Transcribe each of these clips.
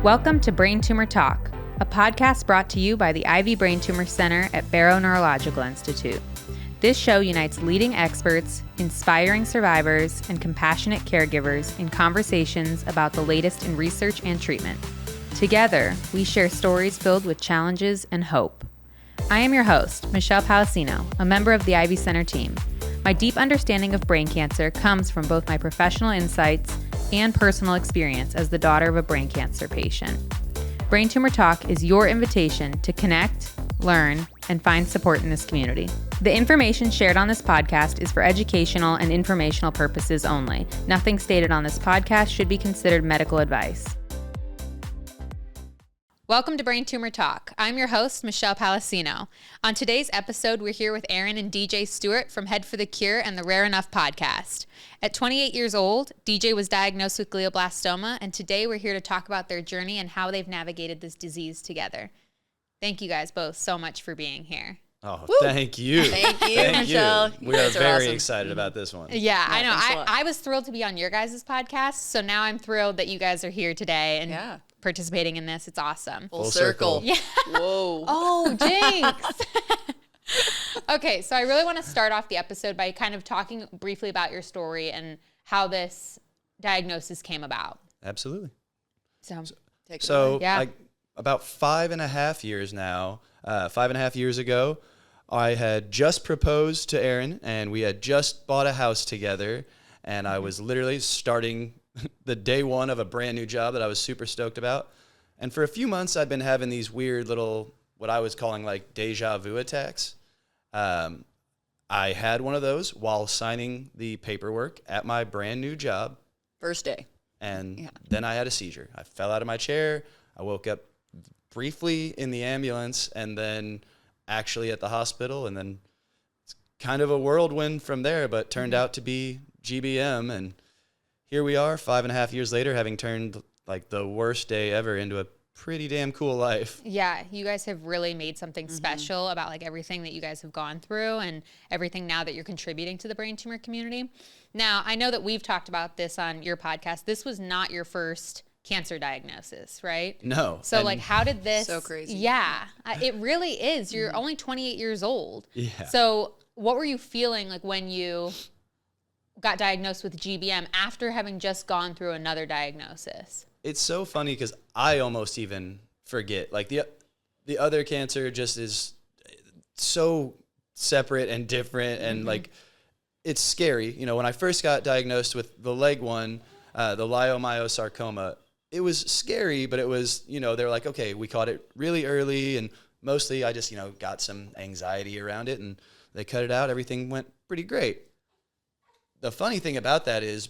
Welcome to Brain Tumor Talk, a podcast brought to you by the Ivy Brain Tumor Center at Barrow Neurological Institute. This show unites leading experts, inspiring survivors, and compassionate caregivers in conversations about the latest in research and treatment. Together, we share stories filled with challenges and hope. I am your host, Michelle Palacino, a member of the Ivy Center team. My deep understanding of brain cancer comes from both my professional insights and personal experience as the daughter of a brain cancer patient. Brain Tumor Talk is your invitation to connect, learn, and find support in this community. The information shared on this podcast is for educational and informational purposes only. Nothing stated on this podcast should be considered medical advice. Welcome to Brain Tumor Talk. I'm your host, Michelle Palacino. On today's episode, we're here with Erin and DJ Stewart from Head for the Cure and the Rare Enough podcast. At 28 years old, DJ was diagnosed with glioblastoma, and today we're here to talk about their journey and how they've navigated this disease together. Thank you guys both so much for being here. Oh, woo. Thank you. Thank you, Michelle. We are very excited about this one. Yeah, I know. I was thrilled to be on your guys' podcast, so now I'm thrilled that you guys are here today and participating in this. It's awesome. Full circle. Yeah. Whoa. Oh, jinx. Okay, so I really want to start off the episode by kind of talking briefly about your story and how this diagnosis came about. Absolutely. So about 5.5 years now, 5.5 years ago, I had just proposed to Erin, and we had just bought a house together, and I was literally starting the day one of a brand new job that I was super stoked about. And for a few months, I'd been having these weird little, what I was calling like deja vu attacks. I had one of those while signing the paperwork at my brand new job. First day. And then I had a seizure. I fell out of my chair. I woke up briefly in the ambulance and then actually at the hospital. And then it's kind of a whirlwind from there, but turned out to be GBM. And here we are 5.5 years later, having turned like the worst day ever into a pretty damn cool life. Yeah, you guys have really made something special about like everything that you guys have gone through and everything now that you're contributing to the brain tumor community. Now, I know that we've talked about this on your podcast. This was not your first cancer diagnosis, right? No. So like, how did this? So crazy. Yeah, it really is. You're only 28 years old. Yeah. So what were you feeling like when you got diagnosed with GBM after having just gone through another diagnosis? It's so funny because I almost even forget. Like the other cancer just is so separate and different, and like it's scary. You know, when I first got diagnosed with the leg one, the leiomyosarcoma, it was scary, but it was, you know, they're like, okay, we caught it really early, and mostly I just, you know, got some anxiety around it, and they cut it out. Everything went pretty great. The funny thing about that is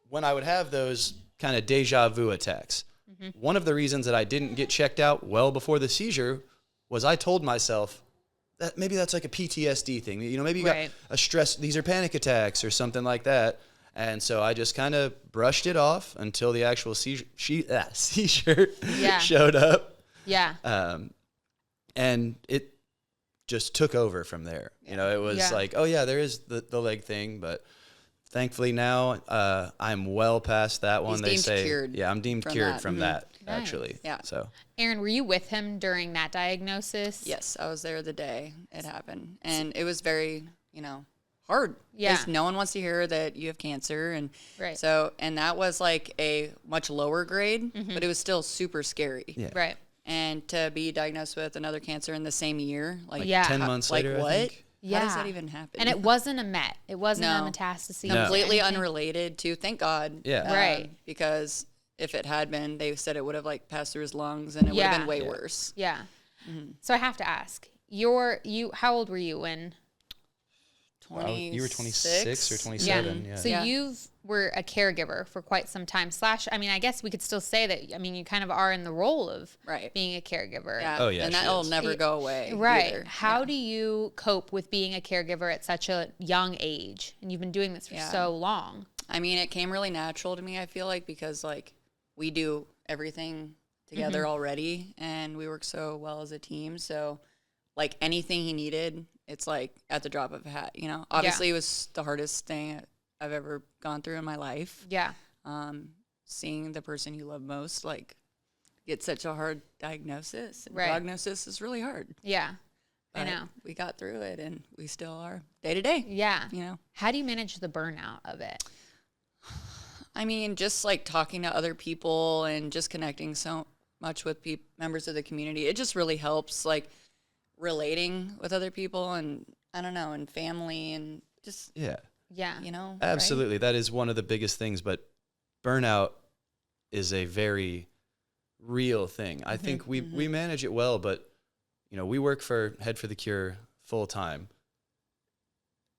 when I would have those kind of deja vu attacks, one of the reasons that I didn't get checked out well before the seizure was I told myself that maybe that's like a PTSD thing. You know, maybe you got a stress, these are panic attacks or something like that. And so I just kind of brushed it off until the actual seizure showed up. Yeah. And it just took over from there. You know, it was like, oh yeah, there is the leg thing, but thankfully now I'm well past that one. He's deemed cured. Yeah, I'm deemed cured from that, actually. Yeah. So, Erin, were you with him during that diagnosis? Yes, I was there the day it happened. And it was very, you know, hard. Yeah. No one wants to hear that you have cancer. And so, and that was like a much lower grade, but it was still super scary. Yeah. Right. And to be diagnosed with another cancer in the same year, like 10 months later, what? I think. Yeah. How does that even happen? And it wasn't a MET. It wasn't a metastasis. Completely unrelated to, thank God. Yeah. Right. Because if it had been, they said it would have like passed through his lungs and it would have been way worse. Yeah. So I have to ask, how old were you when? 26. You were 26 or 27. Yeah. So you were a caregiver for quite some time. I mean, I guess we could still say that, I mean, you kind of are in the role of being a caregiver. Yeah. Oh, yeah. And that'll never go away. Right. Either. How do you cope with being a caregiver at such a young age? And you've been doing this for so long. I mean, it came really natural to me, I feel like, because like we do everything together already and we work so well as a team. So like anything he needed, it's like at the drop of a hat, you know. Obviously, it was the hardest thing I've ever gone through in my life. Yeah. Seeing the person you love most, like, get such a hard diagnosis. Right. Prognosis is really hard. Yeah. I But know. we got through it, and we still are day to day. Yeah. You know, How do you manage the burnout of it? I mean, just like talking to other people and just connecting so much with members of the community, it just really helps, like relating with other people, and I don't know, and family, and just Yeah. Yeah. you know, Absolutely. That is one of the biggest things, but burnout is a very real thing. I think we manage it well, but you know, we work for Head for the Cure full time.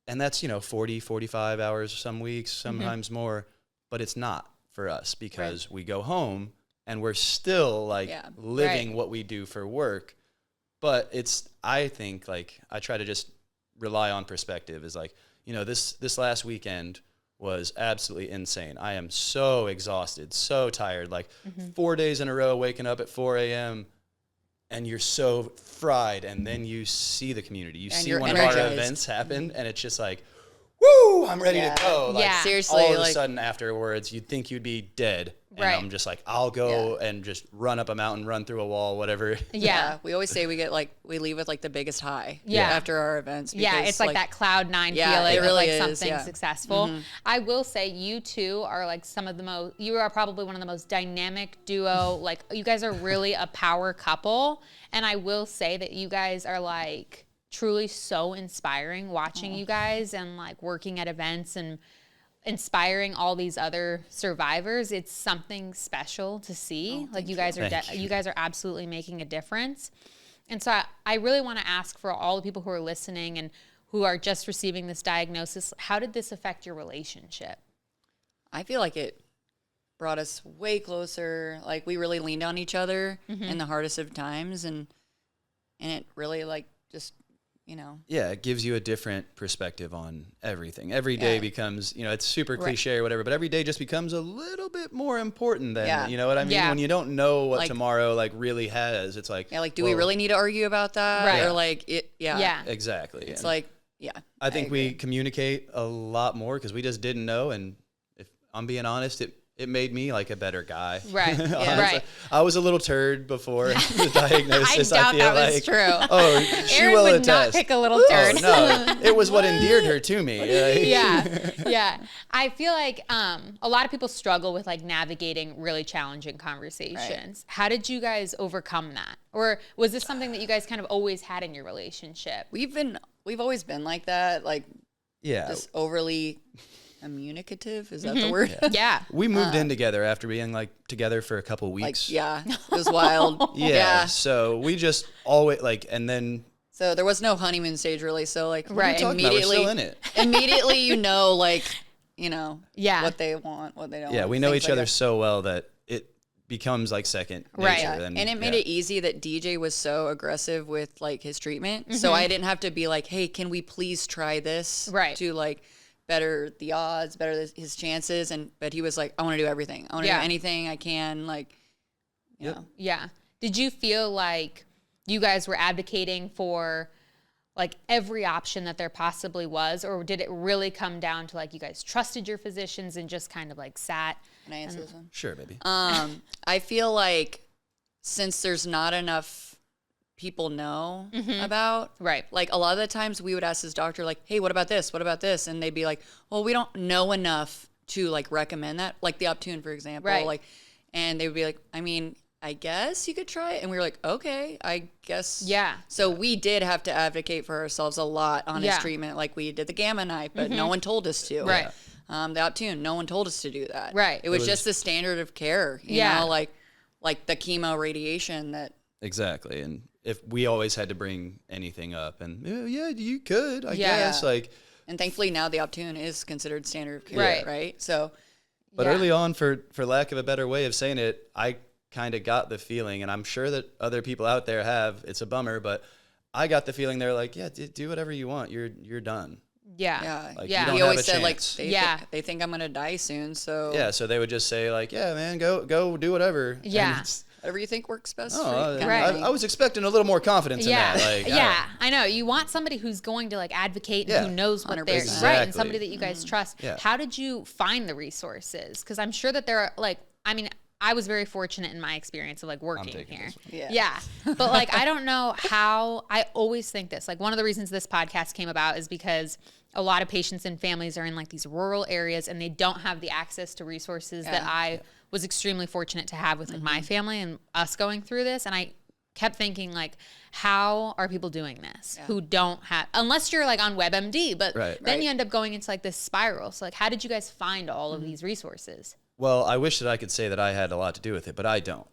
And that's, 40, 45 hours some weeks, sometimes more, but it's not for us because we go home and we're still like living what we do for work. But I think like I try to just rely on perspective is like, this last weekend was absolutely insane. I am so exhausted, so tired, like 4 days in a row, waking up at 4 a.m. and you're so fried, and then you see the community. You see one of our events happen, and it's just like, woo, I'm ready to go. Like, seriously. All of a sudden afterwards, you'd think you'd be dead. And I'm just like, I'll go and just run up a mountain, run through a wall, whatever. Yeah. We always say we leave with like the biggest high after our events. Because, it's like that cloud nine feeling it really of like is, something successful. I will say you two are like you are probably one of the most dynamic duo. Like you guys are really a power couple. And I will say that you guys are like truly so inspiring watching you guys and like working at events and inspiring all these other survivors. It's something special to see. Like you guys are absolutely making a difference. And so I really want to ask for all the people who are listening and who are just receiving this diagnosis, how did this affect your relationship? I feel like it brought us way closer. Like we really leaned on each other in the hardest of times, and it really like just, Yeah, it gives you a different perspective on everything. Every day becomes, it's super cliche or whatever, but every day just becomes a little bit more important than, you know what I mean? Yeah. When you don't know what tomorrow like really has, it's like, do we really need to argue about that? Right. Or like it, Exactly. It's and like, I think we communicate a lot more because we just didn't know. And if I'm being honest, it made me like a better guy. Right. Honestly. I was a little turd before the diagnosis. I doubt feel that was true. Oh, she Erin will would attest. not pick a little turd. Oh, no, it was what endeared her to me. Yeah. I feel like a lot of people struggle with like navigating really challenging conversations. Right. How did you guys overcome that? Or was this something that you guys kind of always had in your relationship? We've always been like that, like just overly communicative. Is that the word? Yeah. We moved in together after being like together for a couple weeks. Like, it was wild. So we just always like, and then. So there was no honeymoon stage really. So like, immediately, we're still in it. Immediately, like, what they want, what they don't want. Yeah, we know each other so well that it becomes like second nature. Right. And it made it easy that DJ was so aggressive with like his treatment. So I didn't have to be like, hey, can we please try this? Right. To like better the odds, better his chances. But he was like, I want to do everything. I want to do anything I can. Like, you know. Yeah. Did you feel like you guys were advocating for like every option that there possibly was, or did it really come down to like you guys trusted your physicians and just kind of like sat? Can I answer this one? Sure, baby. I feel like since there's not enough people know about, like a lot of the times we would ask his doctor like, hey, what about this? What about this? And they'd be like, well, we don't know enough to like recommend that. Like the Optune, for example. Right. Like, and they would be like, I mean, I guess you could try it. And we were like, okay, I guess. Yeah. So we did have to advocate for ourselves a lot on his treatment. Like we did the Gamma Knife, but no one told us to. Right. The Optune, no one told us to do that. Right. It was just the standard of care, you know, like the chemo radiation that. Exactly. And if we always had to bring anything up and you could, I guess like. And thankfully now the Optune is considered standard of care, right? So. But early on, for lack of a better way of saying it, I kind of got the feeling, and I'm sure that other people out there have, it's a bummer, but I got the feeling they're like, yeah, do whatever you want. You're done. Yeah. Like, yeah. You He don't always have a said chance. like, they think I'm going to die soon. So. Yeah. So they would just say like, yeah, man, go do whatever. Yeah. Whatever you think works best. I was expecting a little more confidence in that. Like, I know. You want somebody who's going to like advocate and who knows what they're 100%. right, and somebody that you guys trust. Yeah. How did you find the resources? Because I'm sure that there are like, I mean, I was very fortunate in my experience of like working here. Yeah. But like, I don't know how, I always think this, like one of the reasons this podcast came about is because a lot of patients and families are in like these rural areas and they don't have the access to resources that I was extremely fortunate to have with like my family and us going through this. And I kept thinking like, how are people doing this who don't have, unless you're like on WebMD, but then you end up going into like this spiral. So like, how did you guys find all of these resources? Well, I wish that I could say that I had a lot to do with it, but I don't.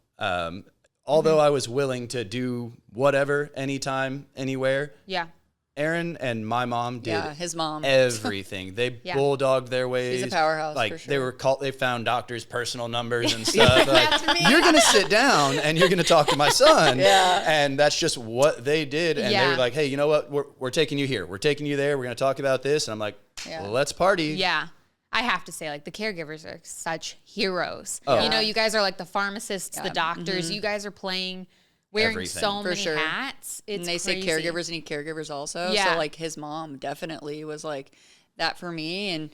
Although I was willing to do whatever, anytime, anywhere. Yeah. Erin and my mom did his mom. everything. They bulldogged their ways. She's a powerhouse, like for sure. They found doctors' personal numbers and stuff. Like, you're gonna sit down and you're gonna talk to my son. And that's just what they did. And they were like, hey, you know what? We're taking you here. We're taking you there. We're gonna talk about this. And I'm like, well, let's party. Yeah. I have to say, like, the caregivers are such heroes. You know, you guys are like the pharmacists, the doctors. You guys are wearing everything. so For many sure. hats. It's And they say caregivers need caregivers also. Yeah. So like his mom definitely was like that for me. And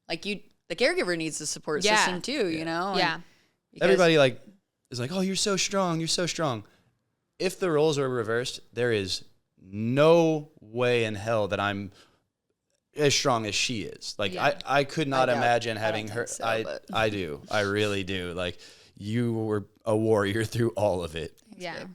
like the caregiver needs the support system too, you know? Yeah. Everybody like is like, oh, you're so strong. You're so strong. If the roles were reversed, there is no way in hell that I'm as strong as she is. Like I could not imagine having her. I do. I really do. Like you were a warrior through all of it. Yeah.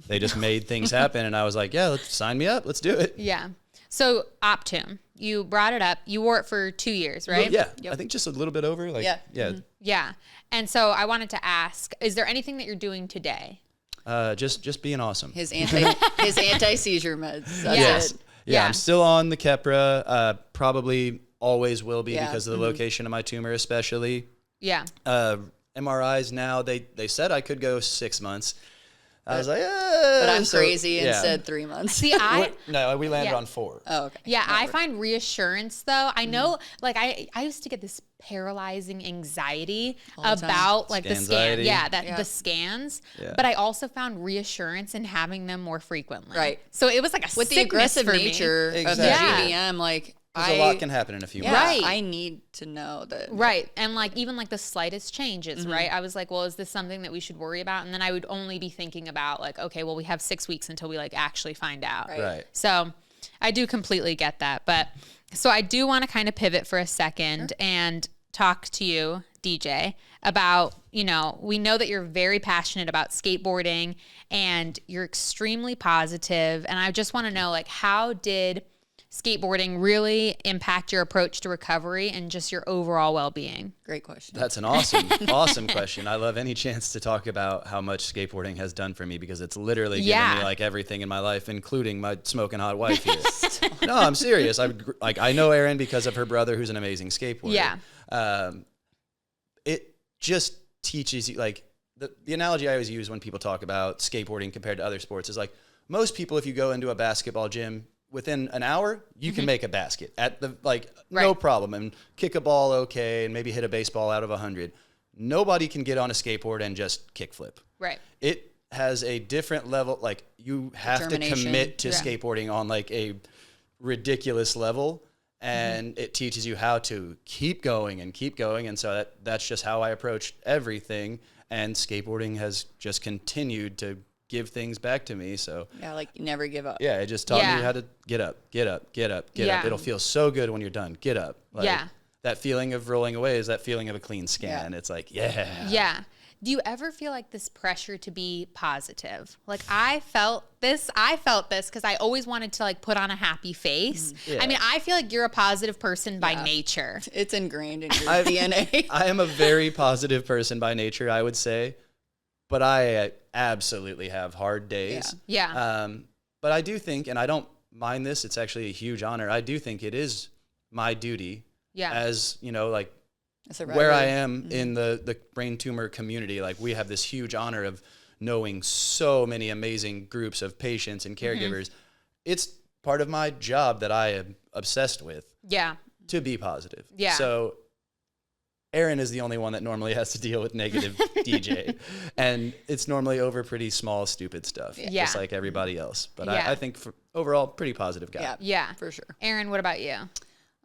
They just made things happen, and I was like, yeah, let's sign me up. Let's do it. Yeah. So Optum, you brought it up. You wore it for 2 years, right? Yeah. I think just a little bit over. Like, yeah. Yeah. And so I wanted to ask, is there anything that you're doing today? Just being awesome. His anti-seizure meds. That's it. Yeah, I'm still on the Keppra. Probably always will be because of the location of my tumor, especially. Yeah. MRIs now, they said I could go 6 months. I was like, but I'm crazy and said 3 months. See, we landed on 4. Oh, okay. Yeah, I find reassurance though. I know, like I used to get this paralyzing anxiety about like the scan. Yeah, the scans. Yeah. But I also found reassurance in having them more frequently. Right. So it was like a with the aggressive nature of the GBM, like. A lot can happen in a few months. Right. I need to know that. Right. And like even like the slightest changes, right? I was like, well, is this something that we should worry about? And then I would only be thinking about like, okay, well, we have 6 weeks until we like actually find out. Right. So I do completely get that. But so I do want to kind of pivot for a second and talk to you, DJ, about, you know, we know that you're very passionate about skateboarding and you're extremely positive. And I just want to know, like, how did skateboarding really impact your approach to recovery and just your overall well-being? Great question. That's an awesome question. I love any chance to talk about how much skateboarding has done for me because it's literally given me like everything in my life, including my smoking hot wife here. No, I'm serious. I know Erin because of her brother, who's an amazing skateboarder. Yeah. It just teaches you, like, the analogy I always use when people talk about skateboarding compared to other sports is like, most people, if you go into a basketball gym, within an hour, you can make a basket at the no problem, and kick a ball okay, and maybe hit a baseball out of 100. Nobody can get on a skateboard and just kickflip. Right. It has a different level. Like you have to commit to skateboarding on like a ridiculous level, and it teaches you how to keep going. And so that's just how I approach everything. And skateboarding has just continued to give things back to me. So like never give up. Yeah, it just taught me how to get up. It'll feel so good when you're done. Get up. That feeling of rolling away is that feeling of a clean scan. It's like, yeah. Do you ever feel like this pressure to be positive? Like I felt this because I always wanted to like put on a happy face. I mean, I feel like you're a positive person by nature. It's ingrained in your DNA. I am a very positive person by nature, I would say. But I absolutely have hard days. Yeah. But I do think, and I don't mind this, it's actually a huge honor. I do think it is my duty as, you know, like where I am in the brain tumor community. Like we have this huge honor of knowing so many amazing groups of patients and caregivers. It's part of my job that I am obsessed with. Yeah. To be positive. Yeah. So Erin is the only one that normally has to deal with negative DJ. And it's normally over pretty small, stupid stuff, just like everybody else. But I think overall, pretty positive guy. Yeah, for sure. Erin, what about you?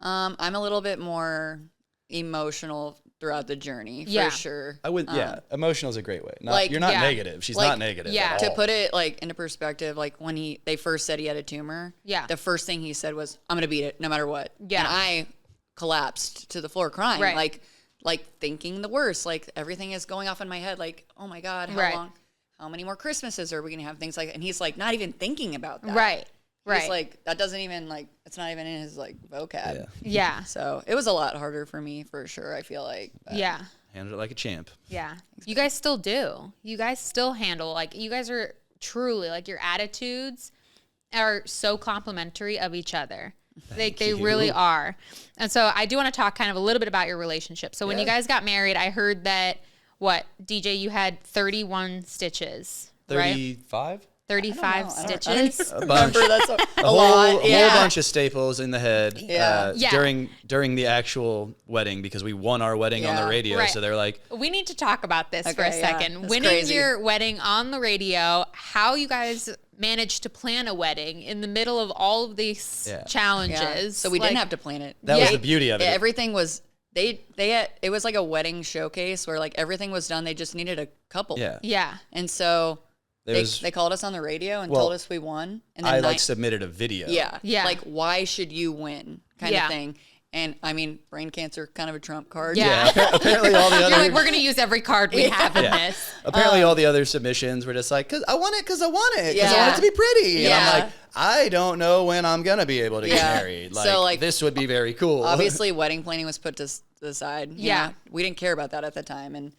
I'm a little bit more emotional throughout the journey Yeah. for sure. I would, emotional is a great way. Like, You're not yeah. negative. She's Like, not negative. yeah. at To all. put it like into perspective, like when they first said he had a tumor, Yeah. the first thing he said was, "I'm gonna beat it no matter what." Yeah. And I collapsed to the floor crying, Right. like thinking the worst. Like everything is going off in my head. Like, oh my God, how many more Christmases are we gonna have? Things like that. And he's like not even thinking about that. Right. He's like, that doesn't even like, it's not even in his like vocab. Yeah. Yeah. So it was a lot harder for me for sure. I feel like. But Yeah. Handle it like a champ. Yeah. You guys still do. You guys still handle, like, you guys are truly, like, your attitudes are so complimentary of each other. They really are. And so I do want to talk kind of a little bit about your relationship. So when you guys got married, I heard that, DJ, you had 31 stitches, right? 35? 35 I stitches. A bunch. Remember, that's a whole, lot. A whole Yeah. bunch of staples in the head Yeah. during the actual wedding because we won our wedding on the Yeah. radio. Right. So they're like, We need to talk about this for a Okay, yeah. second. That's Winning crazy. your wedding on the radio, how you guys managed to plan a wedding in the middle of all of these challenges. Yeah. So we didn't have to plan it. that was the beauty of it. Everything was it was like a wedding showcase where like everything was done. They just needed a couple. Yeah. Yeah. And so they called us on the radio and told us we won. And then I submitted a video. Yeah. Yeah. Like, why should you win? Kind Yeah. of thing. And I mean, brain cancer, kind of a trump card. Yeah. Apparently all the You're other like, we're going to use every card we have in this. Apparently all the other submissions were just like, because I want it because I want it. Because I Yeah. want it to be pretty. And Yeah. I'm like, I don't know when I'm going to be able to get Yeah. married. So, like, this would be very cool. Obviously, wedding planning was put to the side. you Yeah. know? We didn't care about that at the time. And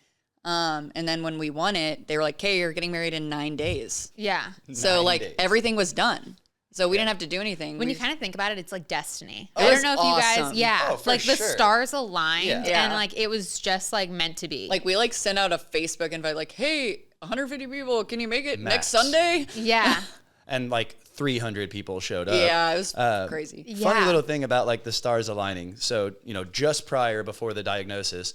then when we won it, they were like, "Okay, you're getting married in 9 days." Yeah. So 9 like days. everything was done. So we didn't have to do anything. When We you kind of think about it, it's like destiny. It I don't was know if you guys, awesome. Oh, for like the sure. stars aligned Yeah. and like it was just like meant to be. like we like sent out a Facebook invite like, "Hey, 150 people, can you make it Max. next Sunday?" yeah. and like 300 people showed up. Yeah, it was crazy. Funny Yeah. little thing about like the stars aligning. So, just prior before the diagnosis,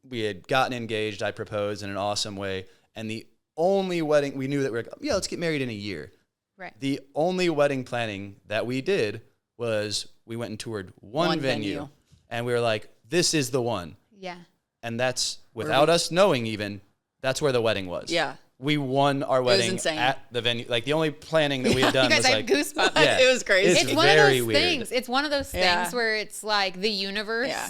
we had gotten engaged. I proposed in an awesome way. And the only wedding we knew that we're like, let's get married in a year. Right. The only wedding planning that we did was we went and toured one venue. And we were like, this is the one. Yeah. And that's without us knowing even, that's where the wedding was. Yeah. We won our wedding insane. at the venue. Like the only planning that we had done You guys was have like goosebumps. Yeah. It was crazy. It's one of very those weird. things. It's one of those things Yeah. where it's like the universe, Yeah.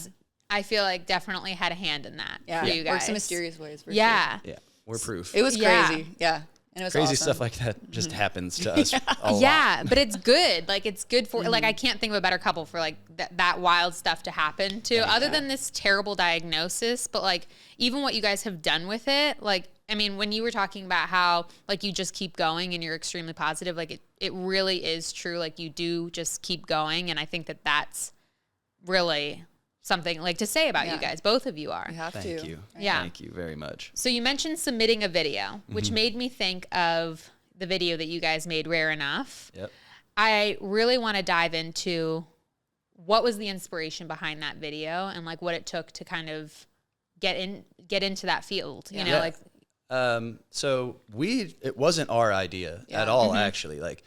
I feel like definitely had a hand in that Yeah, for you guys. works in mysterious ways. For Yeah. Yeah, we're proof. sure. It was Yeah. crazy. Yeah, and it was Crazy awesome. stuff like that just happens to us a lot. Yeah, but it's good. Like it's good for like I can't think of a better couple for like that wild stuff to happen to other than this terrible diagnosis, but like even what you guys have done with it, like I mean, when you were talking about how like you just keep going and you're extremely positive, like it really is true. Like you do just keep going, and I think that that's really something like to say about you guys. Both of you are. You have Thank to. you. Yeah. Thank you very much. So you mentioned submitting a video, which made me think of the video that you guys made, Rare Enough. Yep. I really want to dive into what was the inspiration behind that video and like what it took to kind of get into that field, you know, Yeah. like So it wasn't our idea at all, actually. Like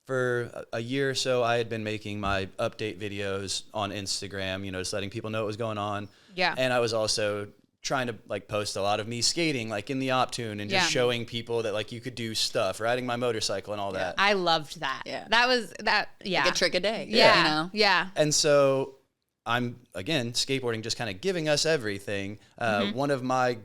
for a year or so, I had been making my update videos on Instagram, just letting people know what was going on. Yeah. And I was also trying to like post a lot of me skating, like in the Optune and just showing people that like you could do stuff, riding my motorcycle and all that. I loved that. Yeah. That was that. Yeah. Like a trick a day. Yeah. You know? Yeah. And so I'm, again, skateboarding just kind of giving us everything. One of my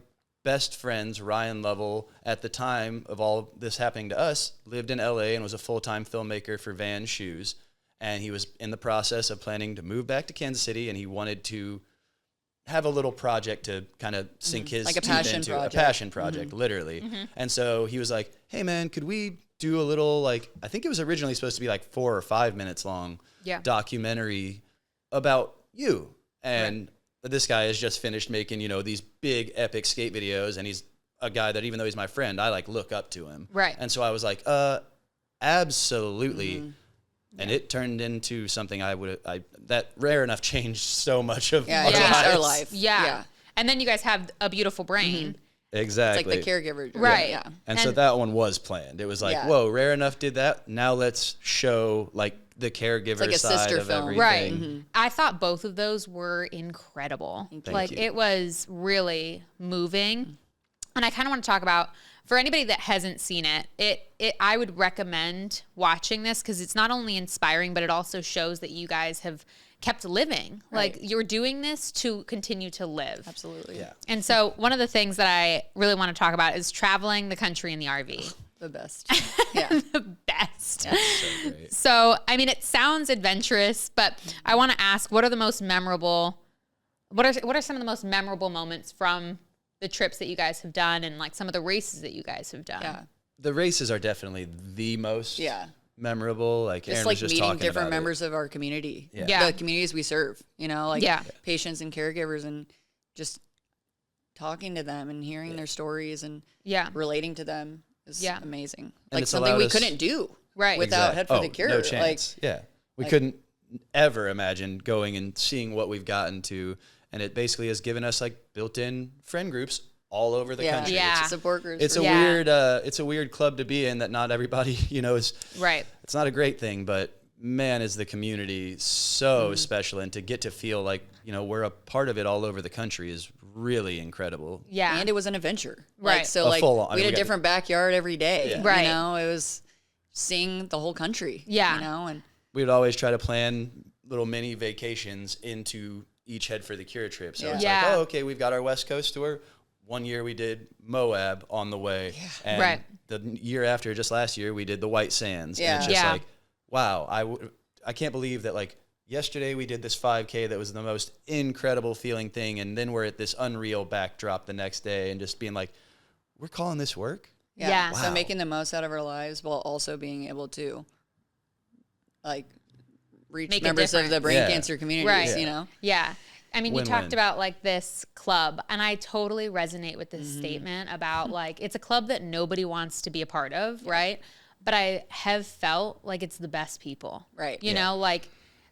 best friends, Ryan Lovell, at the time of all this happening to us, lived in LA and was a full-time filmmaker for Vans Shoes. And he was in the process of planning to move back to Kansas City, and he wanted to have a little project to kind of sink his Like a teeth passion into. project. A passion project, literally. And so he was like, hey, man, could we do a little, like, I think it was originally supposed to be like 4 or 5 minutes long documentary about you. And this guy has just finished making, these big epic skate videos, and he's a guy that even though he's my friend, I like look up to him. Right. And so I was like, absolutely. And it turned into something that Rare Enough changed so much of Yeah, our it changed our lives. life. Yeah. And then you guys have a beautiful brain. Exactly. It's like the caregiver. Right. Yeah. And so that one was planned. It was like, Yeah. whoa, Rare Enough did that. Now let's show like the caregiver like a side sister of film. everything. Right. Mm-hmm. I thought both of those were incredible. Thank you. It was really moving. And I kind of want to talk about, for anybody that hasn't seen it, I would recommend watching this because it's not only inspiring, but it also shows that you guys have kept living. Right. Like you're doing this to continue to live. Absolutely. Yeah. And so one of the things that I really want to talk about is traveling the country in the RV. The best. Yeah. The best. So great. So, I mean, it sounds adventurous, but I want to ask, what are some of the most memorable moments from the trips that you guys have done and like some of the races that you guys have done? Yeah. The races are definitely the most memorable. Like Just Erin like was just meeting talking different about members of our community. Yeah. The communities we serve, like Yeah. patients and caregivers, and just talking to them and hearing their stories and relating to them is amazing. And Like it's something we allowed us- couldn't do Right. without Head for the Cure. No chance. We couldn't ever imagine going and seeing what we've gotten to. And it basically has given us like built-in friend groups all over the country. Yeah. Support groups. It's a weird club to be in that not everybody, is Right. It's not a great thing, but man, is the community so special, and to get to feel like, we're a part of it all over the country is really incredible. Yeah. And it was an adventure. Right. Like, so A like full-on- we had we a got- different backyard every day. Yeah. Right. It was seeing the whole country. Yeah. And We would always try to plan little mini vacations into each Head for the Cure trip. So it's Yeah. like, oh, okay, we've got our West Coast tour. One year we did Moab on the way. And Right. the year after, just last year, we did the White Sands. Yeah. And it's just Yeah. like, wow, I can't believe that, like, yesterday we did this 5K that was the most incredible feeling thing, and then we're at this unreal backdrop the next day and just being like, we're calling this work? Yeah. So Wow. making the most out of our lives while also being able to like reach Make a members of the difference. brain Yeah. cancer communities, Right. Yeah. I mean, you Win-win. talked about like this club, and I totally resonate with this statement about like it's a club that nobody wants to be a part of, right? But I have felt like it's the best people. Right. You know, like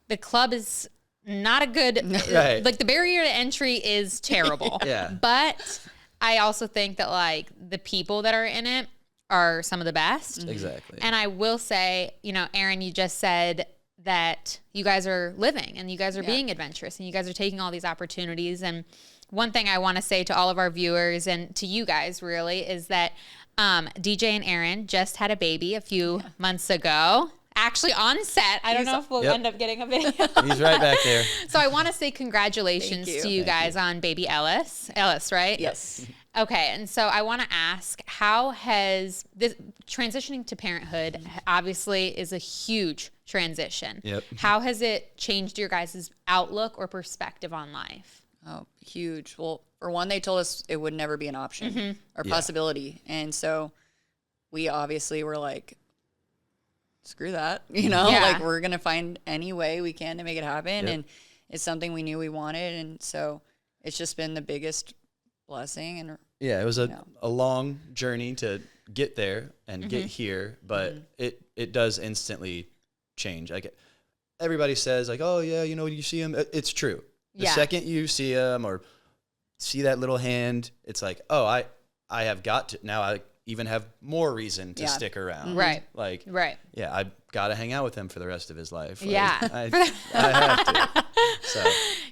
the club is not a good, Right. like the barrier to entry is terrible. Yeah. But I also think that like the people that are in it are some of the best. Exactly. And I will say, Erin, you just said that you guys are living and you guys are being adventurous and you guys are taking all these opportunities. And one thing I want to say to all of our viewers and to you guys really is that DJ and Erin just had a baby a few months ago. Actually on set. I don't know if we'll end up getting a video. He's right back there. So I want to say congratulations Thank you. to you guys on baby Ellis. Ellis, right? Yes. Okay, and so I want to ask, how has this transitioning to parenthood obviously is a huge transition. Yep. How has it changed your guys' outlook or perspective on life? Oh, huge. Well, for one, they told us it would never be an option or possibility. And so we obviously were like, screw that, Yeah. like we're going to find any way we can to make it happen. Yep. And it's something we knew we wanted. And so it's just been the biggest blessing. And Yeah, it was a long journey to get there and get here, but it does instantly change. Like everybody says, like, oh yeah, you see him. It's true. The second you see him or see that little hand, it's like, oh, I have got to now. I even have more reason to stick around. Right. Like, Right. yeah, I've got to hang out with him for the rest of his life. Like, Yeah. I have to. So,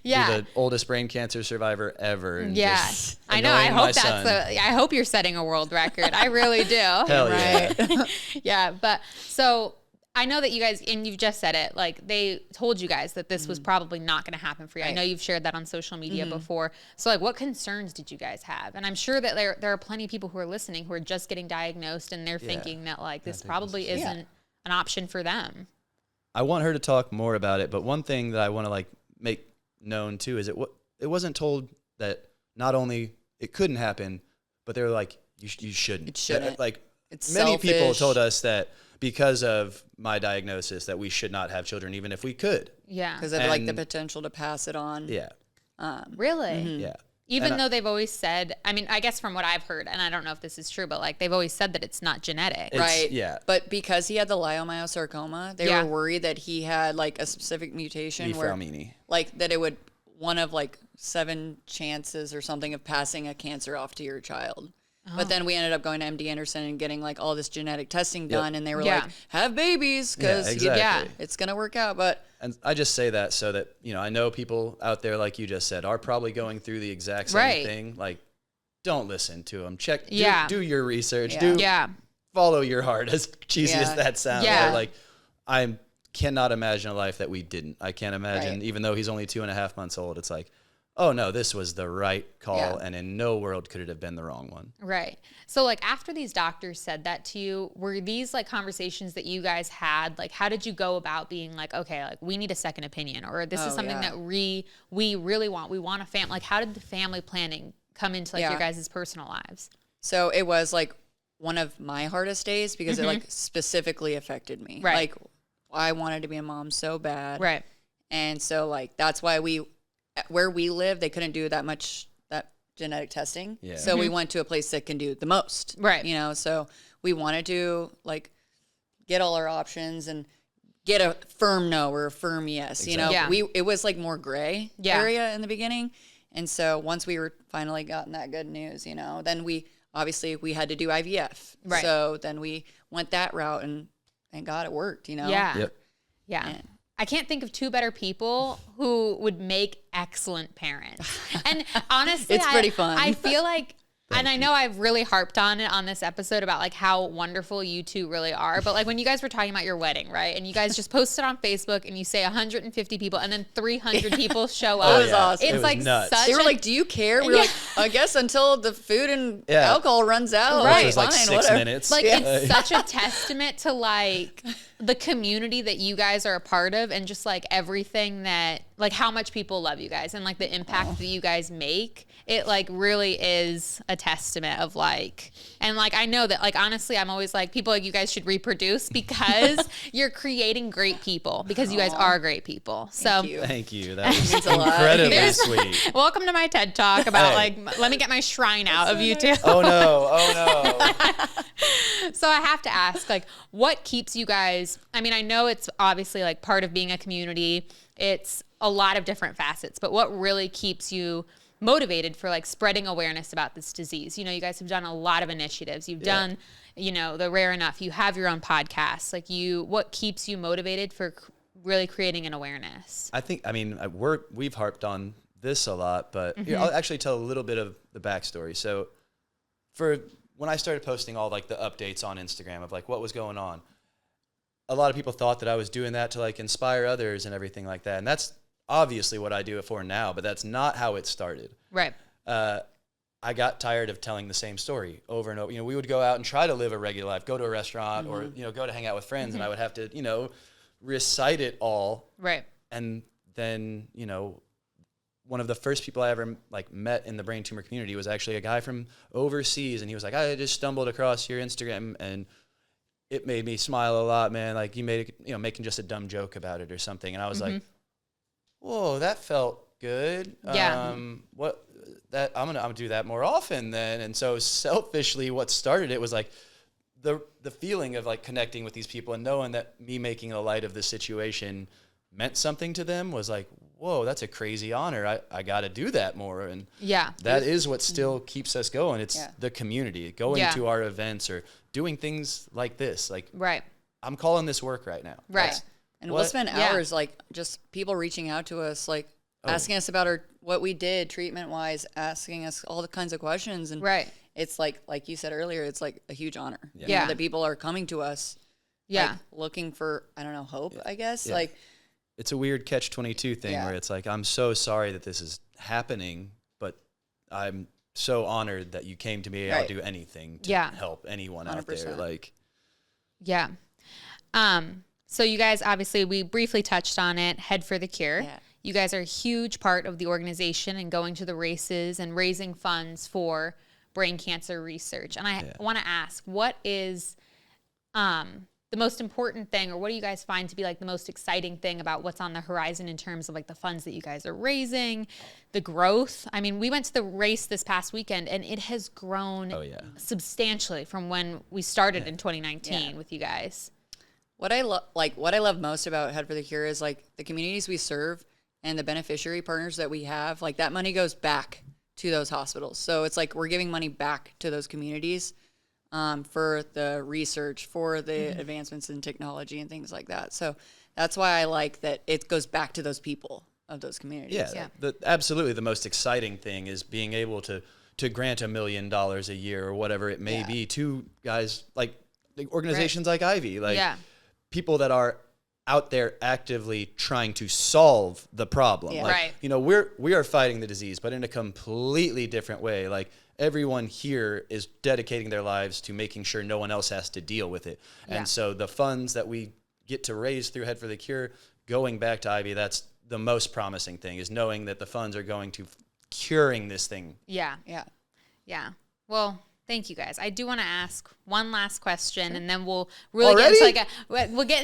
Yeah. be the oldest brain cancer survivor ever. And Yeah. just I know. I annoying my hope son. I hope you're setting a world record. I really do. Hell yeah. Yeah, but so I know that you guys, and you've just said it, like they told you guys that this was probably not going to happen for you. I know you've shared that on social media before. So like what concerns did you guys have? And I'm sure that there are plenty of people who are listening who are just getting diagnosed and they're thinking that like this probably isn't an option for them. I want her to talk more about it, but one thing that I want to like make known too is it wasn't told that not only it couldn't happen, but they were like, you shouldn't. It shouldn't. Like It's many people selfish. told us that because of my diagnosis that we should not have children, even if we could. Yeah. because of like the And- potential to pass it on. Yeah. Really? Yeah. Even And though they've always said, I mean, I guess from what I've heard, and I don't know if this is true, but like they've always said that it's not genetic. It's- Right. yeah. But because he had the leiomyosarcoma, they Yeah. were worried that he had like a specific mutation where Efraumini. like that it would one of like 7 chances or something of passing a cancer off to your child. But then we ended up going to MD Anderson and getting like all this genetic testing done, and they were like, have babies because it's going to work out. But and I just say that so that, you know, I know people out there, like you just said, are probably going through the exact same thing. Like, don't listen to them. Do your research. Follow your heart, as cheesy as that sounds. Yeah. Like, I cannot imagine a life that we didn't. I can't imagine, even though he's only 2.5 months old, it's like, oh no, this was the right call, and in no world could it have been the wrong one. Right. So like after these doctors said that to you, were these like conversations that you guys had? Like, how did you go about being like, okay, like we need a second opinion, or this is something that we really want. We want a family. Like, how did the family planning come into like your guys' personal lives? So it was like one of my hardest days because it like specifically affected me. Right. Like, I wanted to be a mom so bad. Right. And so like that's why where we live, they couldn't do that genetic testing. Yeah. So we went to a place that can do the most. Right. You know, so we wanted to like get all our options and get a firm no or a firm yes. Exactly. You know, it was like more gray area in the beginning. And so once we were finally gotten that good news, you know, then we had to do IVF. Right. So then we went that route, and thank God it worked, you know? Yeah. Yep. Yeah. And I can't think of two better people who would make excellent parents. And honestly, it's pretty fun. I feel like, and I know I've really harped on it on this episode about like how wonderful you two really are. But like when you guys were talking about your wedding, right? And you guys just posted on Facebook and you say 150 people and then 300 people show up. It was awesome. It's like nuts. They were like, do you care? We were like, I guess until the food and alcohol runs out. Right. Which was like 6 minutes. Like it's such a testament to like the community that you guys are a part of, and just like everything that, like how much people love you guys and like the impact that you guys make. It like really is a testament of like, and like I know that like honestly I'm always like, people like you guys should reproduce because you're creating great people, because you guys are great people. So thank you. That was incredibly sweet. Welcome to my TED Talk about like, let me get my shrine out of you two. Oh no. So I have to ask, like, what keeps you guys, I mean, I know it's obviously like part of being a community. It's a lot of different facets, but what really keeps you motivated for like spreading awareness about this disease? You know, you guys have done a lot of initiatives. You've done, you know, the Rare Enough. You have your own podcast. Like what keeps you motivated for really creating an awareness? I think, I mean, we've harped on this a lot, but here, I'll actually tell a little bit of the backstory. So when I started posting all like the updates on Instagram of like what was going on, a lot of people thought that I was doing that to like inspire others and everything like that. And that's obviously what I do it for now, but that's not how it started. Right. I got tired of telling the same story over and over. You know, we would go out and try to live a regular life, go to a restaurant or, you know, go to hang out with friends, and I would have to, you know, recite it all. Right. And then, you know, one of the first people I ever like met in the brain tumor community was actually a guy from overseas, and he was like, I just stumbled across your Instagram and it made me smile a lot, man. Like you made it, you know, making just a dumb joke about it or something. And I was like, whoa, that felt good. Yeah. I'm gonna do that more often then. And so selfishly, what started it was like the feeling of like connecting with these people and knowing that me making a light of the situation meant something to them was like, whoa, that's a crazy honor. I got to do that more. And that is what still keeps us going. It's the community, going to our events or doing things like this. Like, I'm calling this work right now. Right. And we'll spend hours like just people reaching out to us, like asking us about what we did treatment wise, asking us all the kinds of questions. And it's like you said earlier, it's like a huge honor. You know, that people are coming to us. Like, looking for, I don't know, hope, I guess. Like, it's a weird catch-22 thing where it's like, I'm so sorry that this is happening, but I'm so honored that you came to me. I'll do anything to help anyone 100%. Out there. Like, so you guys, obviously, we briefly touched on it, Head for the Cure. Yeah. You guys are a huge part of the organization and going to the races and raising funds for brain cancer research. And I want to ask, what is the most important thing, or what do you guys find to be like the most exciting thing about what's on the horizon in terms of like the funds that you guys are raising, the growth? I mean, we went to the race this past weekend and it has grown substantially from when we started in 2019 with you guys. What I love most about Head for the Cure is like the communities we serve and the beneficiary partners that we have. Like that money goes back to those hospitals. So it's like we're giving money back to those communities for the research, for the advancements in technology and things like that. So that's why I like that it goes back to those people of those communities. Yeah. Absolutely. The most exciting thing is being able to grant $1 million a year or whatever it may be to guys like organizations like Ivy, like people that are out there actively trying to solve the problem. Yeah. Like, you know, we are fighting the disease, but in a completely different way. Like everyone here is dedicating their lives to making sure no one else has to deal with it. And so the funds that we get to raise through Head for the Cure, going back to Ivy, that's the most promising thing, is knowing that the funds are going to curing this thing. Yeah. Well, thank you guys. I do want to ask one last question, and then we'll really get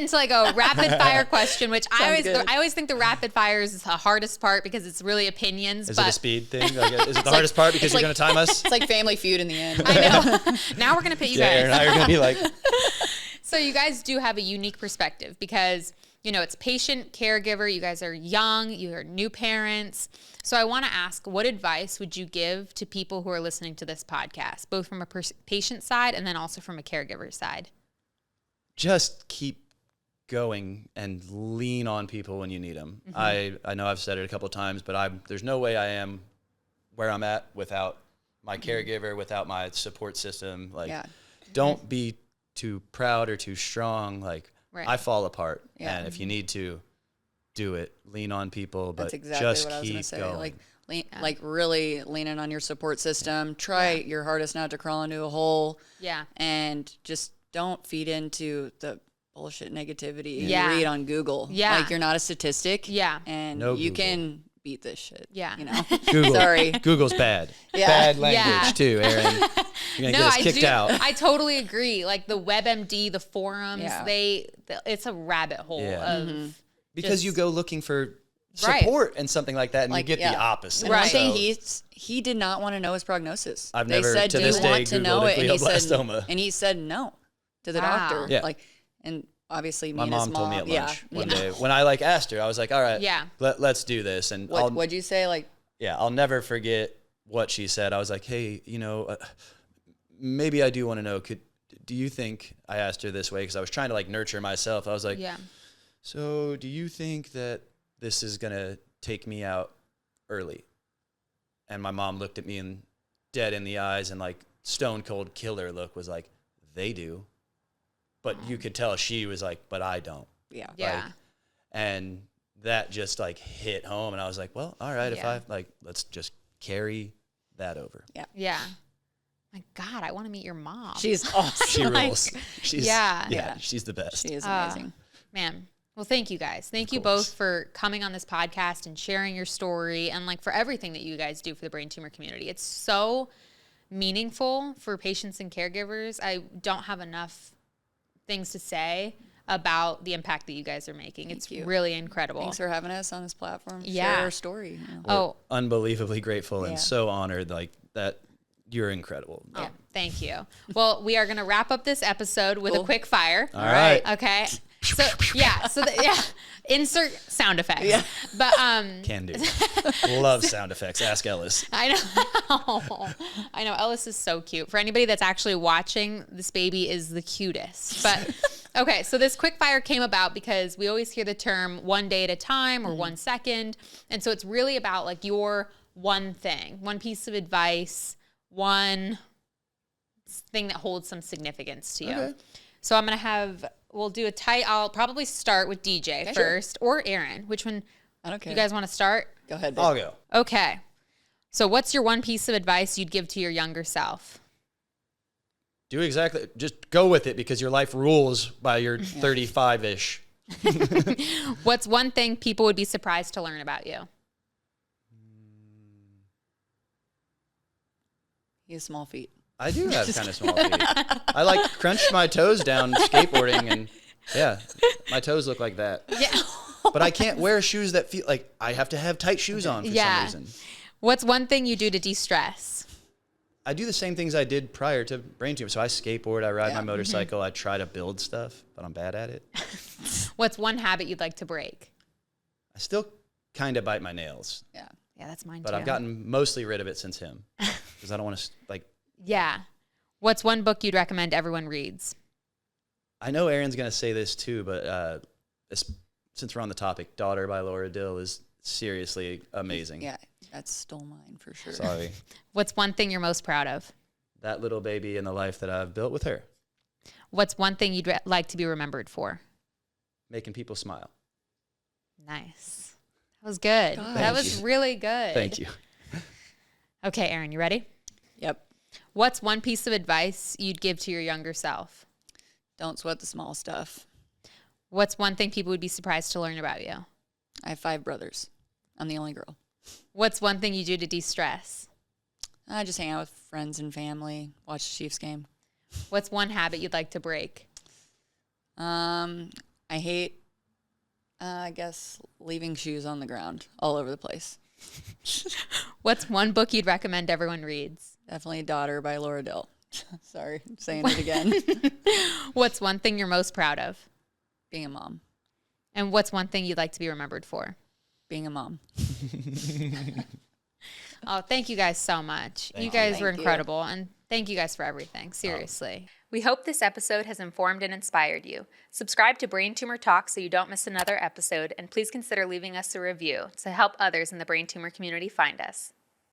into like a rapid fire question, which I always think the rapid fires is the hardest part because it's really opinions. Is it a speed thing? Like, is it the hardest part because you're going to time us? It's like Family Feud in the end. I know. Now we're going to pit you guys. Erin and I are going to be like. So you guys do have a unique perspective because, you know, it's patient, caregiver. You guys are young. You are new parents. So I want to ask, what advice would you give to people who are listening to this podcast, both from a patient side and then also from a caregiver side? Just keep going and lean on people when you need them. I know I've said it a couple of times, but there's no way I am where I'm at without my caregiver, without my support system. Like, don't be too proud or too strong. Like, I fall apart. And if you need to, do it. Lean on people, but that's exactly just what I was keep gonna say. going. Like really leaning on your support system. Try your hardest not to crawl into a hole. Yeah. And just don't feed into the bullshit negativity you Yeah. read on Google. Yeah. Like you're not a statistic. Yeah. And No you Google. can beat this shit. Yeah. You know. Google. Sorry. Google's bad. Yeah. Bad language Yeah. too, Erin. You're gonna get us kicked out. I totally agree. Like the WebMD, the forums, Yeah. it's a rabbit hole of Because you go looking for Right. support and something like that, and you get the opposite. And Right. one thing So, he did not want to know his prognosis. I've They never, said, to "Do this you day, want to know Googled it?" glioblastoma. And he said no to the Wow. doctor. Yeah. Like, and obviously me My and his mom told me at lunch yeah, one you know. day when I like asked her, I was like, "All right, Yeah. let's do this." And What'd you say? Like, I'll never forget what she said. I was like, "Hey, you know, maybe I do want to know. Do you think?" I asked her this way because I was trying to like nurture myself. I was like, "So, do you think that this is gonna take me out early?" And my mom looked at me dead in the eyes and like stone cold killer look was like, "They do." But you could tell she was like, "But I don't." yeah. Yeah. Like, and that just like hit home. And I was like, well, all right, if I like, let's just carry that over. Yeah. My God, I want to meet your mom. She's awesome. She rules. She's, Yeah. she's the best. She is amazing. Man. Well, thank you guys. Thank you both for coming on this podcast and sharing your story and like for everything that you guys do for the brain tumor community. It's so meaningful for patients and caregivers. I don't have enough things to say about the impact that you guys are making. It's really incredible. Thanks for having us on this platform. Yeah. Share our story. You know. We're unbelievably grateful and so honored like that. You're incredible. Oh, thank you. Well, we are going to wrap up this episode with a quick fire. All right. Okay. So insert sound effects. Yeah. But Can do. Love sound effects. Ask Ellis. I know Ellis is so cute. For anybody that's actually watching, this baby is the cutest. But okay, so this quick fire came about because we always hear the term 1 day at a time or 1 second. And so it's really about like your one thing, one piece of advice, one thing that holds some significance to you. Okay. So we'll do a tight, I'll probably start with DJ first or Erin. Which one? I don't care. You guys want to start? Go ahead, babe. I'll go. Okay. So what's your one piece of advice you'd give to your younger self? Do exactly. Just go with it because your life rules by your 35-ish. What's one thing people would be surprised to learn about you? He has small feet. I do have kind of small feet. I like crunched my toes down skateboarding and my toes look like that. Yeah. But I can't wear shoes that feel like I have to have tight shoes on for some reason. What's one thing you do to de-stress? I do the same things I did prior to Brain Tumor. So I skateboard, I ride my motorcycle, I try to build stuff, but I'm bad at it. What's one habit you'd like to break? I still kind of bite my nails. Yeah. Yeah, that's mine But too. I've gotten mostly rid of it since him because I don't want to like. Yeah. What's one book you'd recommend everyone reads? I know Erin's gonna say this too, but since we're on the topic, Daughter by Laura Dill is seriously amazing. Yeah, that stole mine for sure. Sorry. What's one thing you're most proud of? That little baby and the life that I've built with her. What's one thing you'd like to be remembered for? Making people smile. Nice. That was good. God. That Thank was you. really good. Thank you. Okay, Erin, you ready? Yep. What's one piece of advice you'd give to your younger self? Don't sweat the small stuff. What's one thing people would be surprised to learn about you? I have 5 brothers. I'm the only girl. What's one thing you do to de-stress? I just hang out with friends and family, watch the Chiefs game. What's one habit you'd like to break? I hate, I guess, leaving shoes on the ground all over the place. What's one book you'd recommend everyone reads? Definitely Daughter by Laura Dill. Sorry, I'm saying it again. What's one thing you're most proud of? Being a mom. And what's one thing you'd like to be remembered for? Being a mom. Oh, thank you guys so much. Thank You guys you. were Thank you. incredible. And thank you guys for everything. Seriously. We hope this episode has informed and inspired you. Subscribe to Brain Tumor Talk so you don't miss another episode. And please consider leaving us a review to help others in the brain tumor community find us.